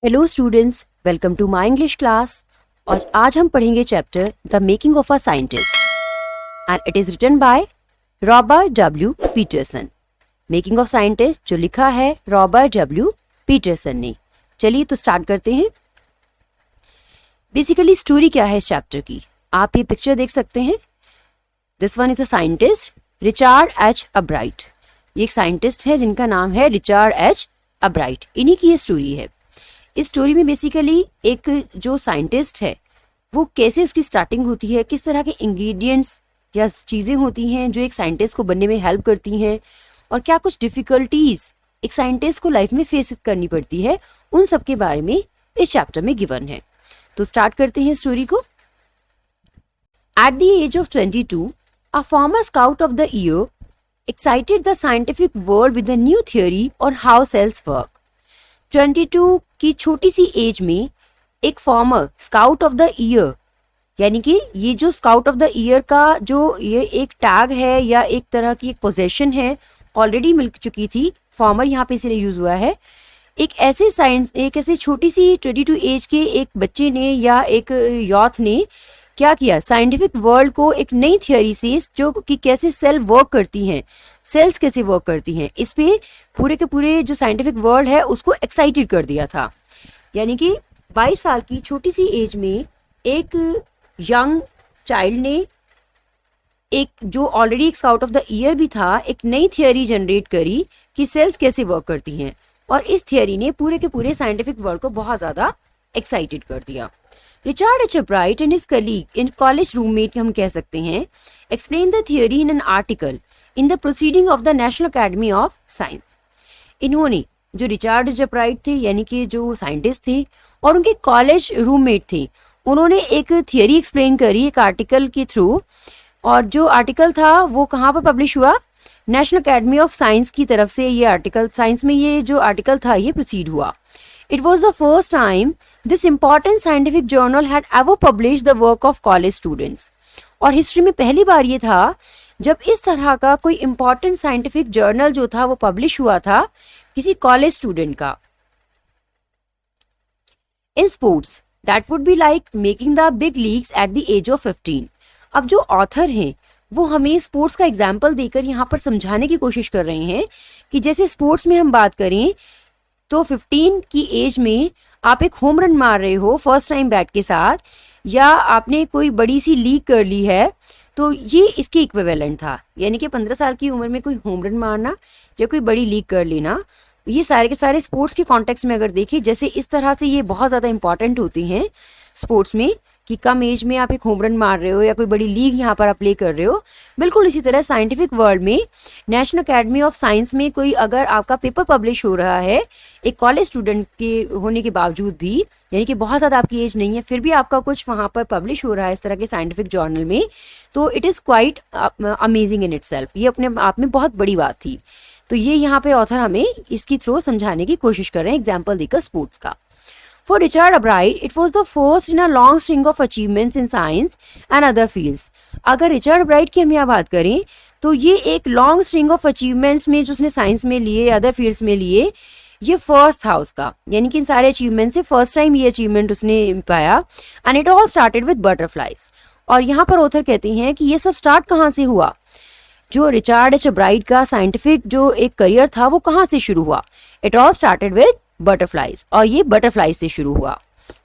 Hello students, welcome to my English class. और आज हम पढ़ेंगे chapter the making of a scientist and it is written by Robert W Peterson. Making of scientist जो लिखा है Robert W Peterson ने। चलिए तो स्टार्ट करते हैं। बेसिकली स्टोरी क्या है इस चैप्टर की, आप ये पिक्चर देख सकते हैं। This one is a scientist Richard H Albright. ये एक साइंटिस्ट है जिनका नाम है रिचर्ड एच अब्राइट। इन्हीं की ये स्टोरी है। इस स्टोरी में बेसिकली एक जो साइंटिस्ट है वो कैसे उसकी स्टार्टिंग होती है, किस तरह के इंग्रेडिएंट्स या चीज़ें होती हैं जो एक साइंटिस्ट को बनने में हेल्प करती हैं, और क्या कुछ डिफ़िकल्टीज एक साइंटिस्ट को लाइफ में फेस करनी पड़ती है, उन सब के बारे में इस चैप्टर में गिवन है। तो स्टार्ट करते हैं स्टोरी को। At the age of 22, a former scout of the year excited the scientific world with a new theory on how cells work. 22 की छोटी सी एज में एक farmer scout of the year, यानी कि ये जो स्काउट ऑफ द ईयर का जो ये एक टैग है या एक तरह की एक पोजीशन है, ऑलरेडी मिल चुकी थी। फॉर्मर यहाँ पे इसलिए यूज हुआ है। एक ऐसे छोटी सी 22 एज के एक बच्चे ने या एक यॉथ ने क्या किया, साइंटिफिक वर्ल्ड को एक नई थियोरी से जो कि कैसे सेल वर्क करती हैं, सेल्स कैसे वर्क करती हैं, इस पे पूरे के पूरे जो साइंटिफिक वर्ल्ड है उसको एक्साइटेड कर दिया था। यानी कि 22 साल की छोटी सी एज में एक यंग चाइल्ड ने, एक जो ऑलरेडी एक स्काउट ऑफ द ईयर भी था, एक नई थियोरी जनरेट करी कि सेल्स कैसे वर्क करती हैं, और इस थियोरी ने पूरे के पूरे साइंटिफिक वर्ल्ड को बहुत ज़्यादा एक्साइटेड कर दिया। Richard H Albright and his colleague in college roommate हम कह सकते हैं explain the theory in an article in the proceeding of the national academy of science. इन्होंने, जो रिचर्ड एच अब्राइट थे यानी कि जो साइंटिस्ट थे और उनके कॉलेज रूममेट थे, उन्होंने एक थियोरी एक्सप्लेन करी एक आर्टिकल के थ्रू। और जो आर्टिकल था वो कहाँ पर पब्लिश हुआ, नेशनल अकेडमी ऑफ साइंस की तरफ से ये आर्टिकल, साइंस में ये जो आर्टिकल था ये प्रोसीड हुआ। It was the first time this important scientific journal had ever published the work of college students. और हिस्ट्री में पहली बार ये था जब इस तरह का कोई important scientific journal जो था वो पब्लिश हुआ था किसी कॉलेज स्टूडेंट का। In sports, that would be like making the big leagues at the age of 15. अब जो ऑथर हैं वो हमें स्पोर्ट्स का एग्जाम्पल देकर यहाँ पर समझाने की कोशिश कर रहे हैं कि जैसे स्पोर्ट्स में हम बात करें तो 15 की एज में आप एक होम रन मार रहे हो फर्स्ट टाइम बैट के साथ, या आपने कोई बड़ी सी लीग कर ली है, तो ये इसके इक्विवेलेंट था। यानी कि 15 साल की उम्र में कोई होम रन मारना या कोई बड़ी लीग कर लेना, ये सारे के सारे स्पोर्ट्स के कॉन्टेक्स्ट में अगर देखें, जैसे इस तरह से ये बहुत ज़्यादा इंपॉर्टेंट होती हैं स्पोर्ट्स में कि कम एज में आप एक होम रन मार रहे हो या कोई बड़ी लीग यहाँ पर आप प्ले कर रहे हो। बिल्कुल इसी तरह साइंटिफिक वर्ल्ड में नेशनल अकेडमी ऑफ साइंस में कोई अगर आपका पेपर पब्लिश हो रहा है एक कॉलेज स्टूडेंट के होने के बावजूद भी, यानी कि बहुत ज़्यादा आपकी एज नहीं है, फिर भी आपका कुछ वहाँ पर पब्लिश हो रहा है इस तरह के साइंटिफिक जर्नल में, तो it is quite amazing in itself. ये अपने आप में बहुत बड़ी बात थी। तो ये यहाँ पे ऑथर हमें इसकी थ्रू समझाने की कोशिश कर रहे हैं एग्जाम्पल देकर स्पोर्ट्स का। For Richard Albright, it was the first in a long string of achievements in science and other fields. अगर रिचर्ड अब्राइट की हम यहाँ बात करें तो ये एक लॉन्ग स्ट्रिंग ऑफ अचीवमेंट्स में जो उसने साइंस में लिए, अदर फील्ड्स में लिए, ये फर्स्ट था उसका। यानी कि इन सारे अचीवमेंट से फर्स्ट टाइम ये अचीवमेंट उसने पाया। And it all started with butterflies. और यहाँ पर ऑथर कहते हैं कि ये सब स्टार्ट कहाँ से हुआ, जो रिचर्ड एच अब्राइट का साइंटिफिक जो एक करियर था वो कहाँ से शुरू हुआ। It all started with butterflies, और ये बटरफ्लाइज से शुरू हुआ।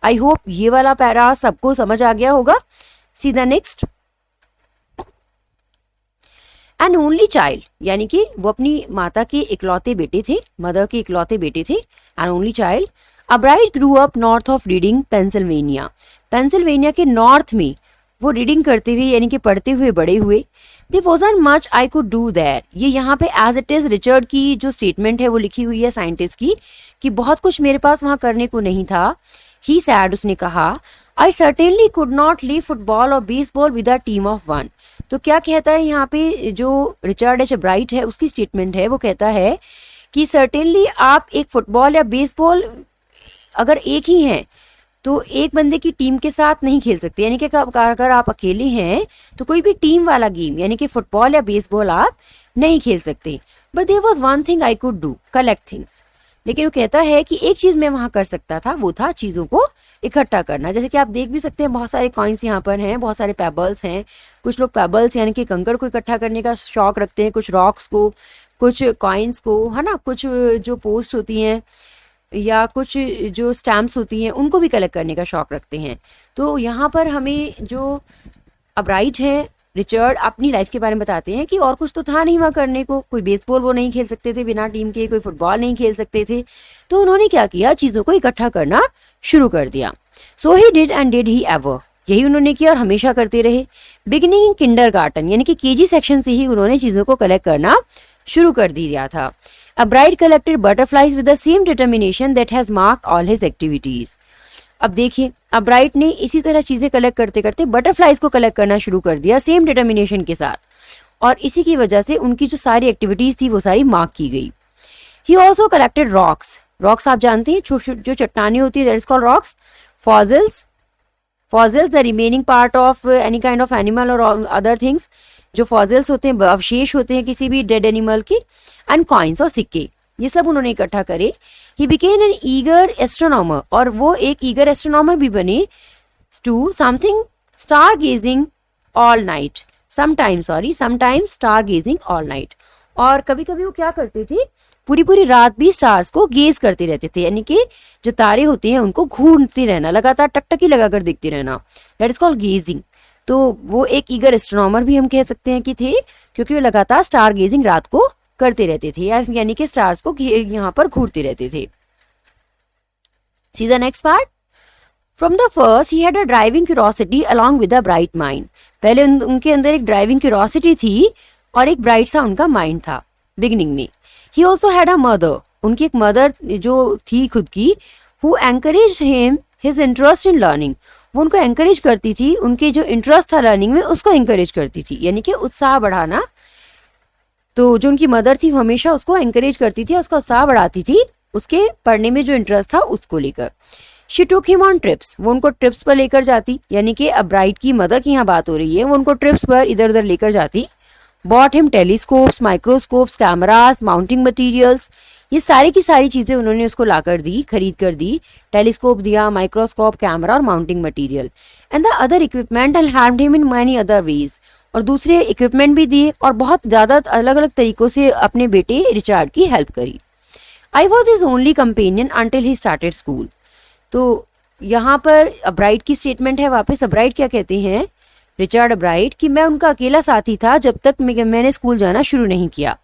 आई होप ये वाला पैरा सबको समझ आ गया होगा। See the next. An only child, यानी कि वो अपनी माता के इकलौते बेटे थे, मदर के इकलौते बेटे थे। An only child, Albright grew up north of Reading Pennsylvania. Pennsylvania के नॉर्थ में वो रीडिंग करते हुए यानी कि पढ़ते हुए बड़े हुए। There wasn't much I could do there. ये यहाँ पे एज इट इज रिचर्ड की जो स्टेटमेंट है वो लिखी हुई है साइंटिस्ट की कि बहुत कुछ मेरे पास वहाँ करने को नहीं था। ही सैड, उसने कहा, I certainly could not leave football और baseball with a team of one. तो क्या कहता है यहाँ पे जो रिचर्ड एच अब्राइट है उसकी स्टेटमेंट है, वो कहता है कि सर्टेनली आप एक फुटबॉल या बेसबॉल अगर एक ही हैं तो एक बंदे की टीम के साथ नहीं खेल सकते। यानी कि अगर आप अकेले हैं तो कोई भी टीम वाला गेम यानी कि फुटबॉल या बेसबॉल आप नहीं खेल सकते। But there was one thing I could do, collect things. लेकिन वो कहता है कि एक चीज मैं वहां कर सकता था, वो था चीजों को इकट्ठा करना। जैसे कि आप देख भी सकते हैं बहुत सारे कॉइन्स यहाँ पर हैं, बहुत सारे पेबल्स हैं। कुछ लोग पेबल्स यानी कि कंकड़ को इकट्ठा करने का शौक रखते हैं, कुछ रॉक्स को, कुछ कॉइन्स को, है ना, कुछ जो पोस्ट होती हैं या कुछ जो स्टैम्प्स होती हैं उनको भी कलेक्ट करने का शौक रखते हैं। तो यहाँ पर हमें जो अब्राइट हैं रिचर्ड अपनी लाइफ के बारे में बताते हैं कि और कुछ तो था नहीं वहाँ करने को, कोई बेसबॉल वो नहीं खेल सकते थे बिना टीम के, कोई फुटबॉल नहीं खेल सकते थे। तो उन्होंने क्या किया, चीज़ों को इकट्ठा करना शुरू कर दिया। So he did and did he ever, यही उन्होंने किया और हमेशा करते रहे। बिगिनिंग इन किंडरगार्टन यानी कि केजी सेक्शन से ही उन्होंने चीज़ों को कलेक्ट करना शुरू कर दिया था। Albright collected butterflies with the same determination that has marked all his activities. अब देखिए अब्राइट ने इसी तरह चीजें कलेक्ट करते करते बटरफ्लाइज को कलेक्ट करना शुरू कर दिया सेम डिटर्मिनेशन के साथ, और इसी की वजह से उनकी जो सारी एक्टिविटीज थी वो सारी मार्क की गई। He also collected rocks. Rocks आप जानते हैं, छोटी जो चट्टानें होती है, that is called rocks. Fossils, fossils the remaining part of any kind of animal और अदर थिंग्स, जो फॉसिल्स होते हैं, अवशेष होते हैं किसी भी डेड एनिमल की, एंड कॉइन्स और सिक्के, ये सब उन्होंने इकट्ठा करे। He became an eager astronomer, और वो एक ईगर एस्ट्रोनॉमर भी बने, to something star gazing all night, sometimes star gazing all night. और कभी कभी वो क्या करते थे, पूरी पूरी रात भी स्टार्स को गेज करते रहते थे, यानी कि जो तारे होते हैं उनको घूरते रहना, लगातार टकटकी लगाकर देखते रहना, दैट इज कॉल्ड गेजिंग। तो वो एक ईगर एस्ट्रोनॉमर भी हम कह सकते हैं कि थे, क्योंकि वो लगातार स्टार गेजिंग रात को करते रहते थे, यानी कि स्टार्स को यहाँ पर घूरते रहते थे। सी the next part. From the first he had a driving curiosity along with a bright mind. पहले उनके अंदर एक ड्राइविंग क्यूरोसिटी थी और एक ब्राइट सा उनका माइंड था बिगिनिंग में। He also had a mother, उनकी एक मदर जो थी खुद की, who encourage him his interest in learning. वो उनको एनकरेज करती थी, उनके जो इंटरेस्ट था लर्निंग में उसको एनकरेज करती थी, यानी कि उत्साह बढ़ाना। तो जो उनकी मदर थी वो हमेशा उसको एनकरेज करती थी, उसका उत्साह बढ़ाती थी, उसके पढ़ने में जो इंटरेस्ट था उसको लेकर। She took him on trips, वो उनको ट्रिप्स पर लेकर जाती, यानी कि अब्राइट की मदर की यहाँ बात हो रही है, वो उनको ट्रिप्स पर इधर उधर लेकर जाती। Bought him telescopes, microscopes, cameras, mounting materials, ये सारी की सारी चीजें उन्होंने उसको लाकर दी, खरीद कर दी। टेलीस्कोप दिया, माइक्रोस्कोप, कैमरा और mounting material, and the other equipment, and helped him in many other ways, और दूसरे इक्विपमेंट भी दिए और बहुत ज़्यादा अलग अलग तरीकों से अपने बेटे रिचार्ड की हेल्प करी। I was his only companion until he started school. तो यहाँ पर अब्राइट की स्टेटमेंट है वापस। अब्राइट क्या कहते हैं, रिचार्ड अब्राइट, कि मैं उनका अकेला साथी था जब तक मैंने स्कूल जाना शुरू नहीं किया।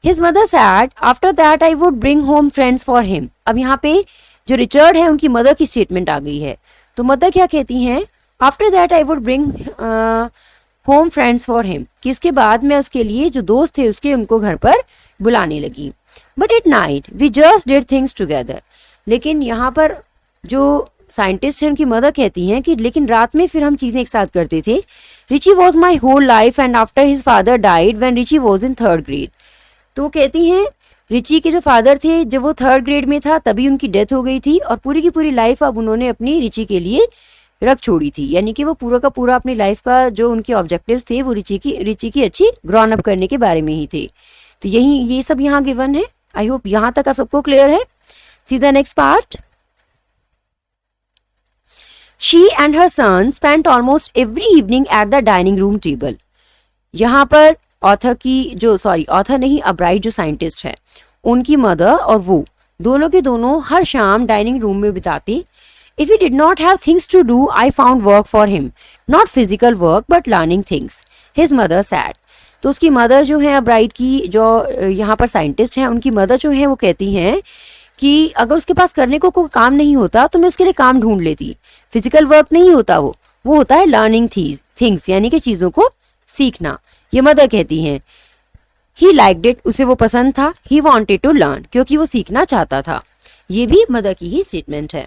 His mother sad after that I would bring home friends for him. अब यहाँ पे जो रिचर्ड है उनकी मदर की स्टेटमेंट आ गई है। तो मदर क्या कहती हैं, after that I would bring home friends for him, कि इसके बाद मैं उसके लिए जो दोस्त थे उसके उनको घर पर बुलाने लगी। But at night we just did things together. लेकिन यहाँ पर जो साइंटिस्ट हैं उनकी मदर कहती हैं कि लेकिन रात में फिर हम चीज़ें एक साथ करते थे। Richie was my whole life and after his father died when Richie was in 3rd grade. तो वो कहती हैं रिची के जो फादर थे जब वो 3rd ग्रेड में था तभी उनकी डेथ हो गई थी, और पूरी की पूरी लाइफ अब उन्होंने अपनी रिची के लिए रख छोड़ी थी, यानी कि वो पूरा का पूरा अपनी लाइफ का जो उनके ऑब्जेक्टिव्स थे वो रिची की अच्छी ग्रोन अप करने के बारे में ही थे। तो यही ये सब यहाँ गिवन है। आई होप यहाँ तक आप सबको क्लियर है। See the next part. She and her son spent almost every evening at the dining room table. यहाँ पर ऑथर नहीं, अब्राइट जो साइंटिस्ट है उनकी मदर और वो दोनों के दोनों हर शाम डाइनिंग रूम में बिताते। If he did not have things to do, I found work for him. Not physical work, but learning things. His mother said. तो उसकी मदर जो है अब्राइट की, जो यहाँ पर साइंटिस्ट हैं, उनकी मदर जो है वो कहती हैं कि अगर उसके पास करने को कोई काम नहीं होता तो मैं उसके लिए काम ढूंढ लेती। फिजिकल वर्क नहीं होता, वो होता है लर्निंग थिंग्स, यानी कि चीज़ों को सीखना। ये मदर कहती हैं। ही लाइक्ड इट, उसे वो पसंद था। ही वॉन्टेड टू लर्न, क्योंकि वो सीखना चाहता था। ये भी मदर की ही स्टेटमेंट है।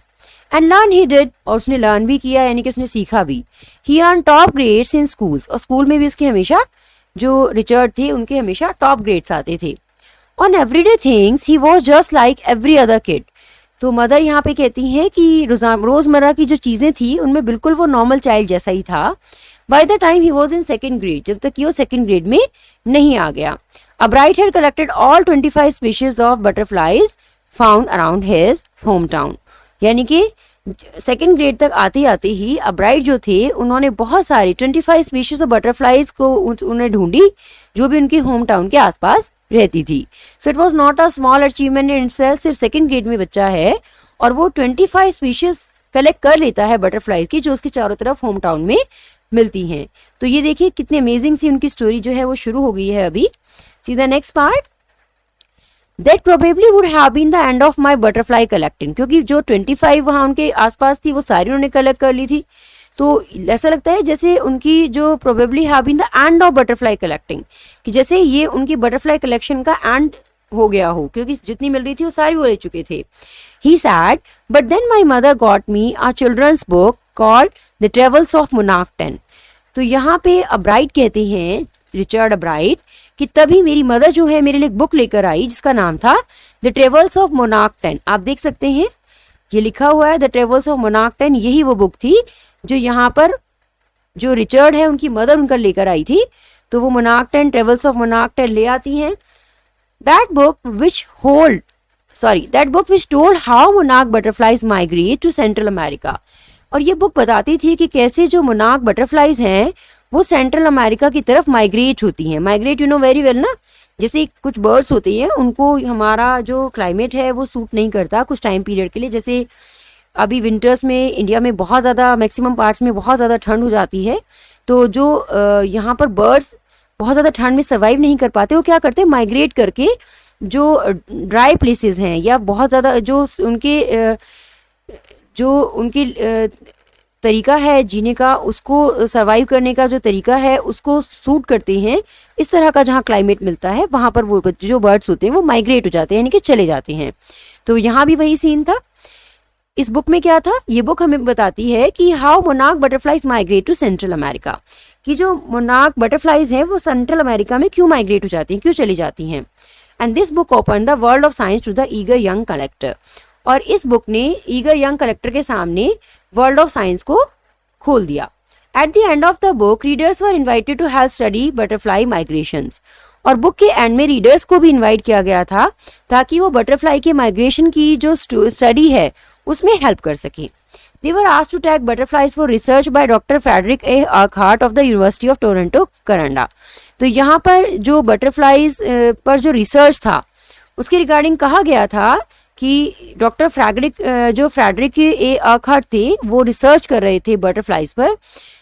एंड लर्न ही डिड, और उसने लर्न भी किया, यानी कि उसने सीखा भी। He earn top grades in schools, और स्कूल में भी उसके हमेशा, जो रिचर्ड थे उनके हमेशा टॉप ग्रेड्स आते थे। On everyday things he was just like every other kid. तो मदर यहाँ पे कहती हैं कि रोजमर्रा की जो चीजें थी उनमें बिल्कुल वो नॉर्मल चाइल्ड जैसा ही था। By the time he was in 2nd grade, जब तक कि वो 2nd ग्रेड में नहीं आ गया। Albright had collected all 25 species of butterflies found around his home town. यानी कि सेकेंड ग्रेड तक आते आते ही अब्राइट जो थे उन्होंने बहुत सारी 25 स्पीशीज ऑफ बटरफ्लाइज को उन्हें ढूंढी जो भी उनके होम टाउन के आसपास रहती थी। So it was not a small achievement in itself. सिर्फ सेकेंड ग्रेड में बच्चा है और वो 25 स्पीशीज कलेक्ट कर लेता है बटरफ्लाइज की जो उसके चारों तरफ होम टाउन में मिलती हैं। तो ये देखिए कितनी अमेजिंग सी उनकी स्टोरी जो है वो शुरू हो गई है अभी। सी the next part. That probably would have been the end of my butterfly collecting, क्योंकि जो 25 वहाँ उनके आसपास थी वो सारी उन्होंने कलेक्ट कर ली थी। तो ऐसा लगता है जैसे उनकी जो probably have been the end of butterfly collecting, कि जैसे ये उनकी बटरफ्लाई कलेक्शन का एंड हो गया हो, क्योंकि जितनी मिल रही थी वो सारी वो ले चुके थे। He said, but then my mother got me a children's book called The Travels of Monarch 10। तो यहाँ पे अब्राइट कहते हैं, रिचर्ड अब्राइट, कि तभी मेरी मदर जो है मेरे लिए एक बुक लेकर आई जिसका नाम था द ट्रेवल्स ऑफ मोनार्क 10। आप देख सकते हैं ये लिखा हुआ है द ट्रेवल्स ऑफ मोनार्क 10। यही वो बुक थी जो यहाँ पर जो रिचर्ड है उनकी मदर उनका लेकर आई थी। तो वो मोनार्क 10, ट्रेवल्स ऑफ मोनार्क 10 ले आती हैं। That book which told how monarch butterflies migrate to central America. और ये बुक बताती थी कि कैसे जो मोनार्क बटरफ्लाइज हैं वो सेंट्रल अमेरिका की तरफ माइग्रेट होती हैं। Migrate you know very well ना, जैसे कुछ बर्ड्स होते हैं उनको हमारा जो क्लाइमेट है वो सूट नहीं करता कुछ टाइम पीरियड के लिए। जैसे अभी विंटर्स में इंडिया में बहुत ज़्यादा मैक्सिमम पार्ट्स में बहुत ज़्यादा ठंड हो जाती है। तो जो यहाँ पर बर्ड्स बहुत ज़्यादा ठंड में सर्वाइव नहीं कर पाते, वो क्या करते हैं माइग्रेट करके जो ड्राई प्लेसेस हैं या बहुत ज़्यादा जो उनकी तरीका है जीने का, उसको सर्वाइव करने का जो तरीका है उसको सूट करते हैं। इस तरह का जहाँ क्लाइमेट मिलता है वहाँ पर वो जो बर्ड्स होते हैं वो माइग्रेट हो जाते हैं, यानी कि चले जाते हैं। तो यहाँ भी वही सीन था। इस बुक में क्या था, ये बुक हमें बताती है कि how monarch butterflies migrate to central America, कि जो मोनार्क बटरफ्लाइज हैं वो सेंट्रल अमेरिका में क्यों माइग्रेट हो जाती हैं, क्यों चली जाती हैं। And this book open the world of science to the eager young collector. और इस बुक ने ईगर यंग कलेक्टर के सामने वर्ल्ड ऑफ साइंस को खोल दिया। At the end of the book readers were invited to help study butterfly migrations. और book के एंड में रीडर्स को भी इनवाइट किया गया था ताकि वो बटरफ्लाई के माइग्रेशन की जो स्टडी है उसमें हेल्प कर सके। They were asked to tag butterflies for research by Dr. Frederick A. Urquhart of the University of Toronto, Canada. तो यहाँ पर जो बटरफ्लाइज पर जो रिसर्च था उसके रिगार्डिंग कहा गया था कि डॉक्टर फ्रेडरिक ए अर्कहार्ट थे, वो रिसर्च कर रहे थे बटरफ्लाइज पर।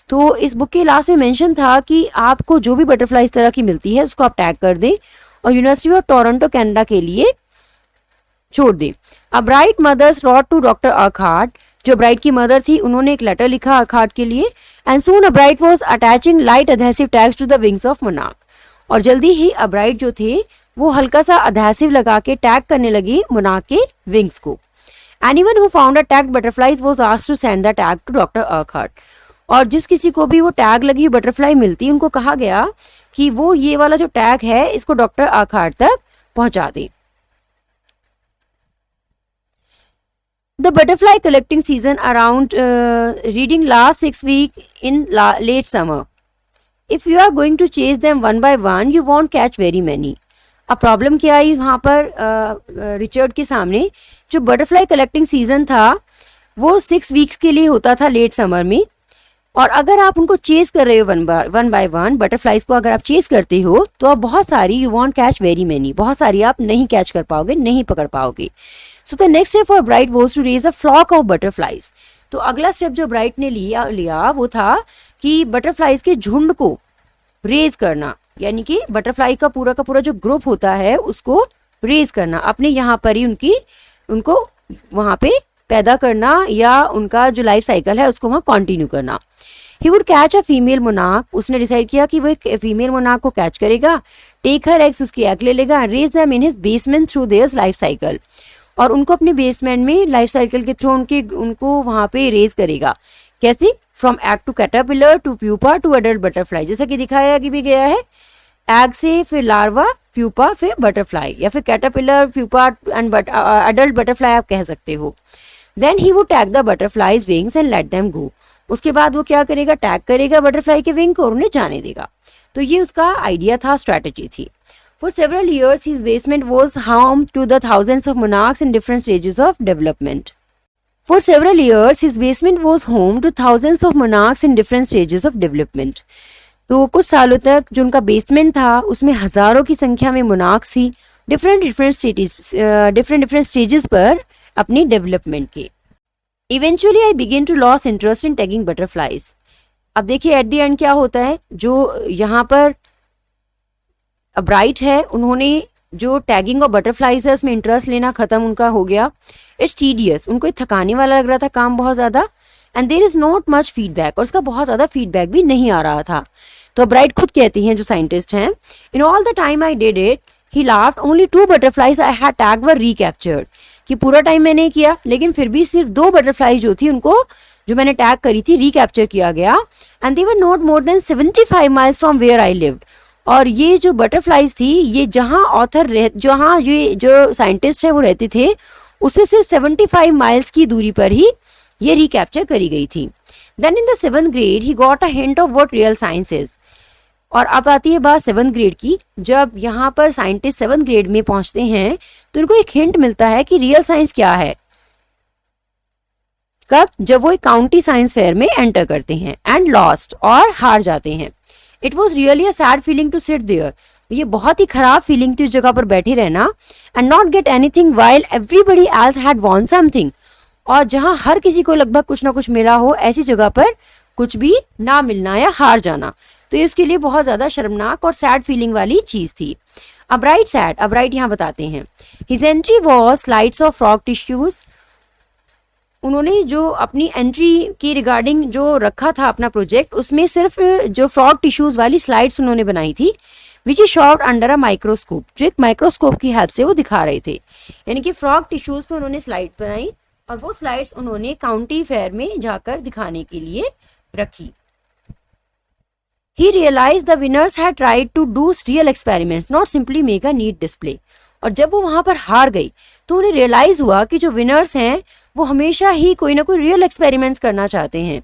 तो इस बुक के लास्ट में मेंशन था कि आपको जो भी बटरफ्लाई इस तरह की मिलती है उसको आप टैग कर दें और यूनिवर्सिटी ऑफ टोरंटो कनाडा के लिए छोड़ दें। Albright mother's wrote to doctor Urquhart, जो ब्राइट की मदर थी उन्होंने एक लेटर लिखा अर्कहार्ट के लिए। And soon a Bright was attaching light adhesive tags to the wings of monarch. और जल्दी ही अ ब्राइट जो थे वो हल्का सा अडहेसिव लगा के टैग करने लगी मोनार्क के विंग्स को। Anyone who found a tagged butterflies was asked to send the tag to doctor Urquhart. और जिस किसी को भी वो टैग लगी बटरफ्लाई मिलती उनको कहा गया कि वो ये वाला जो टैग है इसको डॉक्टर अर्कहार्ट तक पहुंचा दे। The butterfly collecting season around reading last 6 weeks in late summer. If you are going to chase them one by one, you won't catch very many. अब प्रॉब्लम क्या आई वहाँ पर रिचर्ड के सामने, जो बटरफ्लाई कलेक्टिंग सीजन था वो 6 weeks के लिए होता था लेट समर में। और अगर आप उनको चेस कर रहे हो वन बाय वन बटरफ्लाइज को अगर आप चेस करते हो तो आप बहुत सारी you want catch very many, बहुत सारी आप नहीं कैच कर पाओगे, नहीं पकड़ पाओगे। So the next step for Bright was to raise a flock of butterflies. तो अगला स्टेप जो ब्राइट ने लिया वो था कि बटरफ्लाइज के झुंड को रेज करना, यानी कि बटरफ्लाई का पूरा जो ग्रुप होता है उसको रेज करना, अपने यहाँ पर ही उनको वहाँ पे पैदा करना या उनका जो लाइफ साइकिल है उसको वहाँ कंटिन्यू करना। He would catch a female monarch, उसने डिसाइड किया कि वो एक फीमेल मोनार्क को कैच करेगा, टेक हर एग्स, उसकी एग ले लेगा, raise them in his basement through their life cycle, और उनको अपने बेसमेंट में लाइफ साइकिल के थ्रू उनको वहाँ पे रेज करेगा। कैसे? From egg to caterpillar to pupa to adult butterfly, जैसा कि दिखाया भी गया है। एग से फिर लार्वा, प्यूपा, फिर बटरफ्लाई, या फिर caterpillar, pupa and adult butterfly आप कह सकते हो। Then he would tag the butterflies wings and let them go. उसके बाद वो क्या करेगा, टैग करेगा बटरफ्लाई के विंग को और उन्हें जाने देगा। तो ये उसका आइडिया था, स्ट्रैटेजी थी। For several years, his basement was home to the thousands of monarchs in different stages of development. For several years, his basement was home to thousands of monarchs in different stages of development. तो कुछ सालों तक जो उनका basement था उसमें हजारों की संख्या में मोनार्क्स थी डिफरेंट स्टेजेस पर अपनी डेवलपमेंट के. Eventually I begin to lose interest in tagging butterflies. अब देखिए एट द एंड क्या होता है, जो यहाँ पर अब्राइट है उन्होंने जो टैगिंग और बटरफ्लाइज है उसमें इंटरेस्ट लेना खत्म उनका हो गया. इट्स टीडियस, उनको थकाने वाला लग रहा था काम बहुत ज़्यादा. And there is not much feedback, और उसका बहुत ज़्यादा फीडबैक भी नहीं आ रहा था. तो ब्राइट खुद कहती हैं जो साइंटिस्ट हैं, in all the time I did it he laughed only 2 butterflies I had tagged were recaptured. कि पूरा टाइम मैंने किया लेकिन फिर भी सिर्फ 2 बटरफ्लाइज जो थी उनको जो मैंने टैग करी थी रिकैप्चर किया गया. And they were not more than 75 miles from where I lived. और ये जो बटरफ्लाइज थी ये जहाँ ये जो साइंटिस्ट है वो रहते थे उससे सिर्फ 75 माइल्स की दूरी पर ही ये रिकैप्चर करी गई थी. Then in the 7th grade he got a hint of what real science is. और अब आती है बात 7th grade की. जब यहाँ पर साइंटिस्ट 7th grade में पहुंचते हैं तो उनको एक हिंट मिलता है कि रियल साइंस क्या है. कब? जब वो एक काउंटी साइंस फेयर में एंटर करते हैं एंड लॉस्ट, और हार जाते हैं. It was really a sad feeling to sit there. ये बहुत ही खराब फीलिंग थी उस जगह पर बैठे रहना. And not get anything while everybody else had won something. और जहां हर किसी को लगभग कुछ ना कुछ मिला हो ऐसी जगह पर कुछ भी ना मिलना या हार जाना, तो ये उसके लिए बहुत ज्यादा शर्मनाक और सैड फीलिंग वाली चीज थी. अब्राइट सैड, अब्राइट यहाँ बताते हैं his entry was slides of frog tissues. उन्होंने जो अपनी एंट्री की रिगार्डिंग जो रखा था अपना प्रोजेक्ट उसमें सिर्फ जो फ्रॉग टिश्यूज वाली स्लाइड्स उन्होंने बनाई थी which is shot under a microscope. जो एक माइक्रोस्कोप की हेल्प से वो दिखा रहे थे. यानी कि फ्रॉग टिश्यूज पे उन्होंने स्लाइड बनाई और वो स्लाइड्स उन्होंने काउंटी फेयर में जाकर दिखाने के लिए रखी. He realized the winners had tried to do real experiments, not simply make a neat display. और जब वो वहां पर हार गई तो उन्हें रियलाइज हुआ कि जो विनर्स हैं वो हमेशा ही कोई ना कोई रियल एक्सपेरिमेंट्स करना चाहते हैं.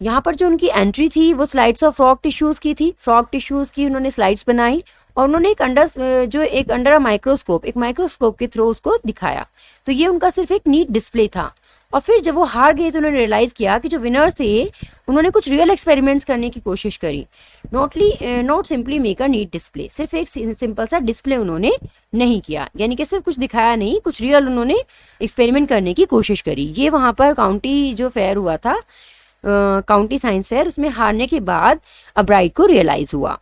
यहाँ पर जो उनकी एंट्री थी वो स्लाइड्स ऑफ फ्रॉग टिश्यूज की थी. फ्रॉग टिश्यूज की उन्होंने स्लाइड्स बनाई और उन्होंने एक अंडर माइक्रोस्कोप के थ्रू उसको दिखाया. तो ये उनका सिर्फ एक नीट डिस्प्ले था. और फिर जब वो हार गए तो उन्होंने रियलाइज किया कि जो विनर्स थे उन्होंने कुछ रियल एक्सपेरिमेंट्स करने की कोशिश करी. Not simply make a neat display, सिर्फ एक सिंपल सा डिस्प्ले उन्होंने नहीं किया, यानी कि सिर्फ कुछ दिखाया नहीं, कुछ रियल उन्होंने एक्सपेरिमेंट करने की कोशिश करी. ये वहाँ पर काउंटी जो फेयर हुआ था, काउंटी साइंस फेयर, उसमें हारने के बाद अब्राइट को रियलाइज हुआ.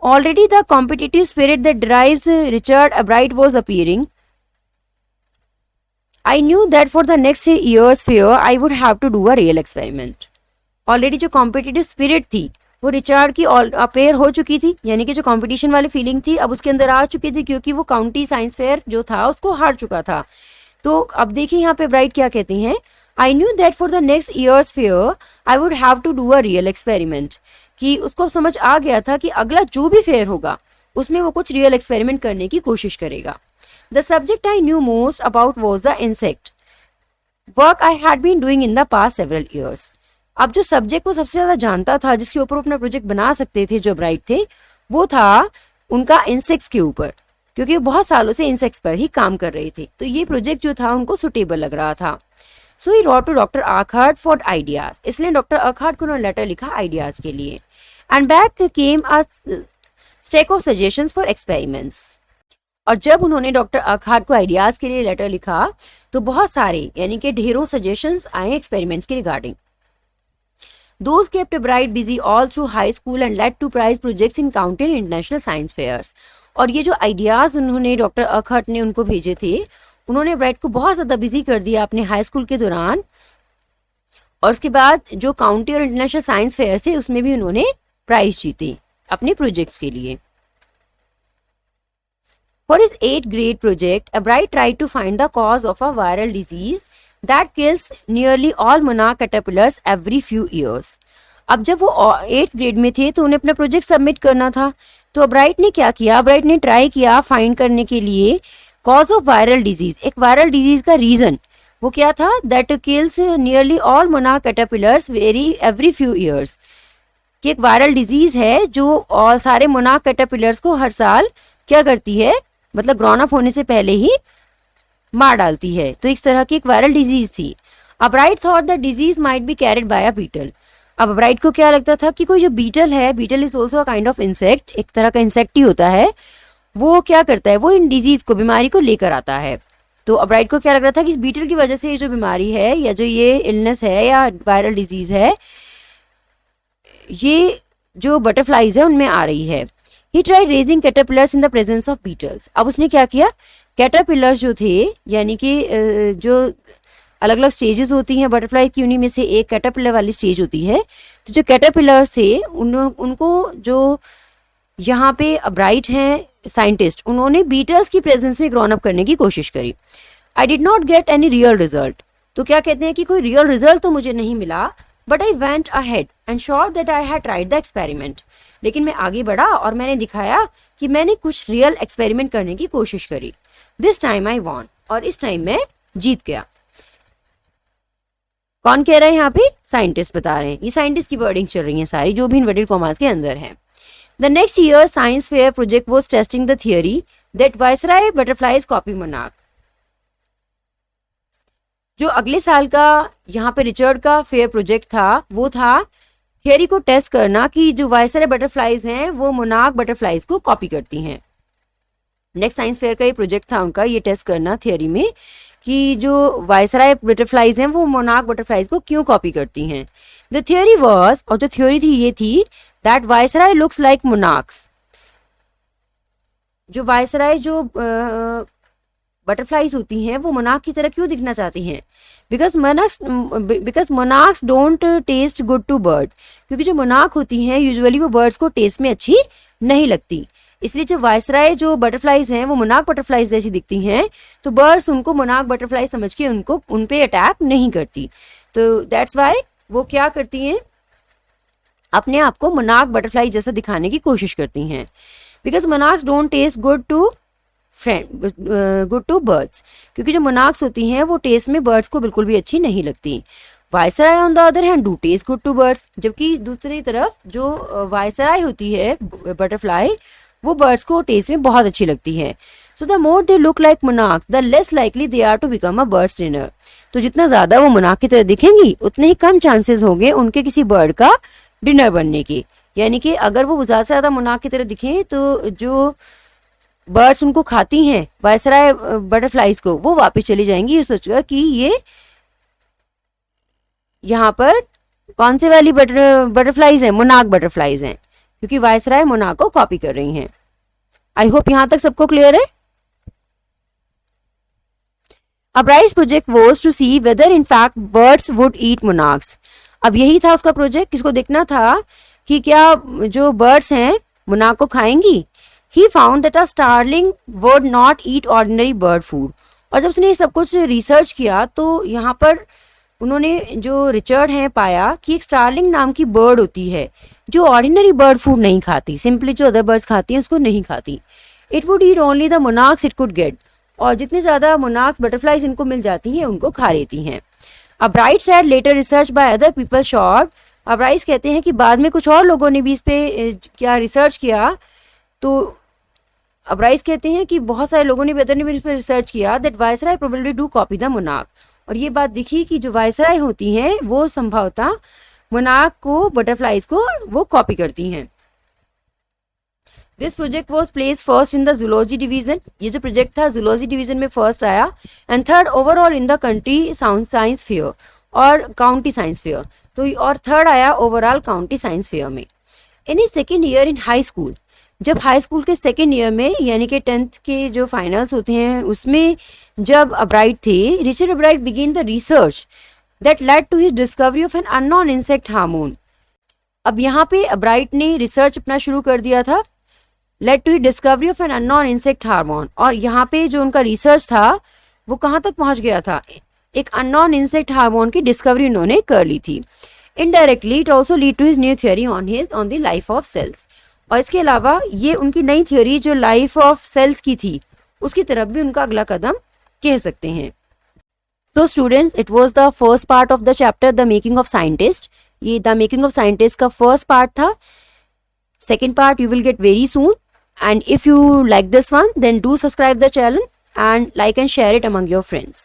Already the competitive spirit that drives Richard Albright was appearing. I knew that for the next year's fair I would have to do a real experiment. Already जो competitive spirit थी वो Richard की appear हो चुकी थी, यानी कि जो कंपटीशन वाली फीलिंग थी अब उसके अंदर आ चुकी थी क्योंकि वो काउंटी साइंस फेयर जो था उसको हार चुका था. तो अब देखिए यहाँ पे ब्राइट क्या कहती हैं, I knew that for the next year's fair I would have to do a real experiment. कि उसको समझ आ गया था कि अगला जो भी फेयर होगा उसमें वो कुछ रियल एक्सपेरिमेंट करने की कोशिश करेगा. The subject I knew most about was the insect work I had been doing in the past several years. अब जो सब्जेक्ट वो सबसे ज्यादा जानता था जिसके ऊपर अपना प्रोजेक्ट बना सकते थे जो ब्राइट थे वो था उनका इंसेक्ट्स के ऊपर, क्योंकि वो बहुत सालों से इंसेक्ट्स पर ही काम कर रहे थे. तो ये प्रोजेक्ट जो था उनको सुटेबल लग रहा था. So he wrote to doctor Urquhart for ideas. इसलिए डॉक्टर अर्कहार्ट को उन्होंने लेटर लिखा आइडियाज के लिए. And back came a stack of suggestions for experiments. और जब उन्होंने डॉक्टर अर्कहार्ट को आइडियाज के लिए लेटर लिखा तो बहुत सारे यानी कि ढेरों सजेशंस आए एक्सपेरिमेंट्स के regarding. Those kept Bright busy all through high school and led to prize projects in county and international science fairs. और ये जो आइडियाज उन्होंने डॉक्टर अर्कहार्ट ने उनको भेजे थे उन्होंने ब्राइट को बहुत ज़्यादा बिजी कर दिया अपने हाई स्कूल के दौरान. और उसके बाद जो काउंटी और इंटरनेशनल साइंस फेयर थे उसमें भी उन्होंने प्राइज जीते अपने प्रोजेक्ट्स के लिए. For his 8th grade project, Bright tried to find the cause of a viral disease that kills nearly all monarch caterpillars every few years. अब जब वो 8th grade में थे तो उन्हें अपना प्रोजेक्ट सबमिट करना था. तो ब्राइट ने क्या किया, ब्राइट ने ट्राई किया फाइंड करने के लिए कॉज ऑफ वायरल डिजीज, एक वायरल डिजीज का रीजन. वो क्या था, that kills nearly all monarch caterpillars every few years. कि एक वायरल डिजीज है जो और सारे मोनार्क कैटरपिलर्स को हर साल क्या करती है, मतलब ग्रोन अप होने से पहले ही मार डालती है। तो इस तरह की एक वायरल डिजीज थी। Albright thought the disease might be carried by a beetle. अब अब्राइट को क्या लगता था कि कोई जो बीटल है, beetle is also a kind of insect, एक तरह का इंसेक्ट ही होता है, वो क्या करता है, वो इन डिजीज को, बीमारी को लेकर आता है। तो अब्राइट को क्या लग रहा था कि इस बीटल की वजह से ये जो बीमारी है या जो ये इलनेस है या वायरल डिजीज है, ये जो बटरफ्लाईज है उनमें आ रही है। He tried raising caterpillars in the presence of beetles. अब उसने क्या किया, कैटरपिलर्स जो थे, यानी कि जो अलग अलग स्टेजेस होती हैं बटरफ्लाई की, उन्हीं में से एक कैटरपिलर वाली स्टेज होती है। तो जो कैटरपिलर्स थे उनको जो यहाँ पे अब्राइट हैं साइंटिस्ट, उन्होंने बीटल्स की प्रेजेंस में ग्रोन अप करने की कोशिश करी। I did not get any real result. तो क्या कहते हैं कि कोई रियल रिजल्ट तो मुझे नहीं मिला, but I went ahead and sure that I had tried the experiment. लेकिन मैं आगे बढ़ा और मैंने दिखाया कि मैंने कुछ रियल एक्सपेरिमेंट करने की कोशिश करी। दिस टाइम आई वॉन, और इस टाइम मैं जीत गया। कौन कह रहा है यहाँ पे, साइंटिस्ट बता रहे हैं। ये साइंटिस्ट की वर्डिंग चल रही है सारी, जो भी इन्वर्टेड कॉमास के अंदर है। The next year science fair project was testing the theory that viceroy butterflies copy monarch. जो अगले साल का यहाँ पे रिचर्ड का फेयर प्रोजेक्ट था, वो था थियरी को टेस्ट करना कि जो वायसराय बटरफ्लाईज हैं वो मोनार्क बटरफ्लाईज को कॉपी करती हैं। नेक्स्ट साइंस फेयर का ये प्रोजेक्ट था उनका, ये टेस्ट करना थियरी में कि जो वायसराय बटरफ्लाईज हैं वो मोनार्क बटरफ्लाईज को क्यों कॉपी करती हैं। द थियरी वाज, और जो थ्योरी थी ये थी, that viceroy looks like monarchs. जो वायसराय जो बटरफ्लाईज होती हैं वो मोनार्क की तरह क्यों दिखना चाहती हैं, because monarchs don't taste good to bird. क्योंकि जो मोनार्क होती हैं यूजुअली वो बर्ड्स को टेस्ट में अच्छी नहीं लगती, इसलिए जो वायसराय जो बटरफ्लाईज हैं वो मोनार्क बटरफ्लाईज जैसी दिखती हैं, तो बर्ड्स उनको मोनार्क बटरफ्लाईज समझ के उनको उन पे अटैक नहीं करती। तो दैट्स वाई वो क्या करती हैं, अपने आप को मोनार्क बटरफ्लाई जैसा दिखाने की कोशिश करती हैं। Because monarchs don't taste good to birds. क्योंकि जो मोनार्क्स होती हैं वो टेस्ट में बर्ड्स को बिल्कुल भी अच्छी नहीं लगती। Viceroy on the other hand do taste good to birds. जबकि दूसरी तरफ जो वायसराय होती है बटरफ्लाई, वो बर्ड्स को टेस्ट में बहुत अच्छी लगती है। So the more they look like monarch the less likely they are to become a bird's dinner. तो जितना ज्यादा वो मोनार्क की तरह दिखेंगी उतने ही कम चांसेस होंगे उनके किसी बर्ड का डिनर बनने की। यानी कि अगर वो ज्यादा से ज्यादा मोनार्क की तरह दिखें तो जो बर्ड्स उनको खाती हैं वायसराय बटरफ्लाईज को, वो वापस चली जाएंगी ये सोचकर कि ये यहाँ पर कौन से वाली बटरफ्लाईज हैं, मोनार्क बटरफ्लाईज हैं, क्योंकि वायसराय मोनार्क को कॉपी कर रही हैं। आई होप यहां तक सबको क्लियर है। Albright's project was to see whether in fact birds would eat monarchs. अब यही था उसका प्रोजेक्ट, किसको देखना था कि क्या जो बर्ड्स हैं मोनार्क को खाएंगी। He found that a starling would not eat ordinary bird food. और जब उसने ये सब कुछ रिसर्च किया तो यहाँ पर उन्होंने जो रिचर्ड है पाया कि एक स्टारलिंग नाम की बर्ड होती है जो ऑर्डिनरी बर्ड फूड नहीं खाती, सिंपली जो अदर बर्ड्स खाती हैं उसको नहीं खाती। It would eat only the monarchs it could get. और जितने ज्यादा मोनार्क्स बटरफ्लाईज इनको मिल जाती हैं उनको खा लेती हैं। Albright said later research by other people short. Albright कहते हैं कि बाद में कुछ और लोगों ने भी इस पे क्या रिसर्च किया, तो अब्राइट कहते हैं कि बहुत सारे लोगों ने भी अदर ने भी इस पे रिसर्च किया that viceroy probably do copy the monarch. और ये बात दिखी कि जो वायसराय होती हैं वो संभवतः मोनार्क को, बटरफ्लाईज को वो कॉपी करती हैं। This project was place first in the zoology division. ये जो प्रोजेक्ट था जूलॉजी डिवीजन में फर्स्ट आया, and third overall in the country science fair और काउंटी साइंस फेयर। तो और थर्ड आया ओवरऑल काउंटी साइंस फेयर में। In second year in high school, जब हाई स्कूल के सेकेंड ईयर में यानी कि 10th के जो फाइनल्स होते हैं उसमें जब अब्राइट थे, Richard Albright begin the research that led to his discovery of an unknown insect hormone. अब यहाँ पे अब्राइट ने रिसर्च अपना शुरू कर दिया था, led to his discovery of an unknown insect hormone. और यहाँ पे जो उनका रिसर्च था वो कहाँ तक पहुंच गया था, एक अननोन इंसेक्ट हार्मोन की डिस्कवरी उन्होंने कर ली थी। Indirectly it also lead to his new theory on the life of cells. और इसके अलावा ये उनकी नई थ्योरी जो लाइफ ऑफ सेल्स की थी उसकी तरफ भी उनका अगला कदम कह सकते हैं। So students, it was the first part of the chapter, The Making of Scientist. ये द मेकिंग ऑफ साइंटिस्ट का फर्स्ट पार्ट था. Second part you will get very soon. And if you like this one, then do subscribe the channel and like and share it among your friends.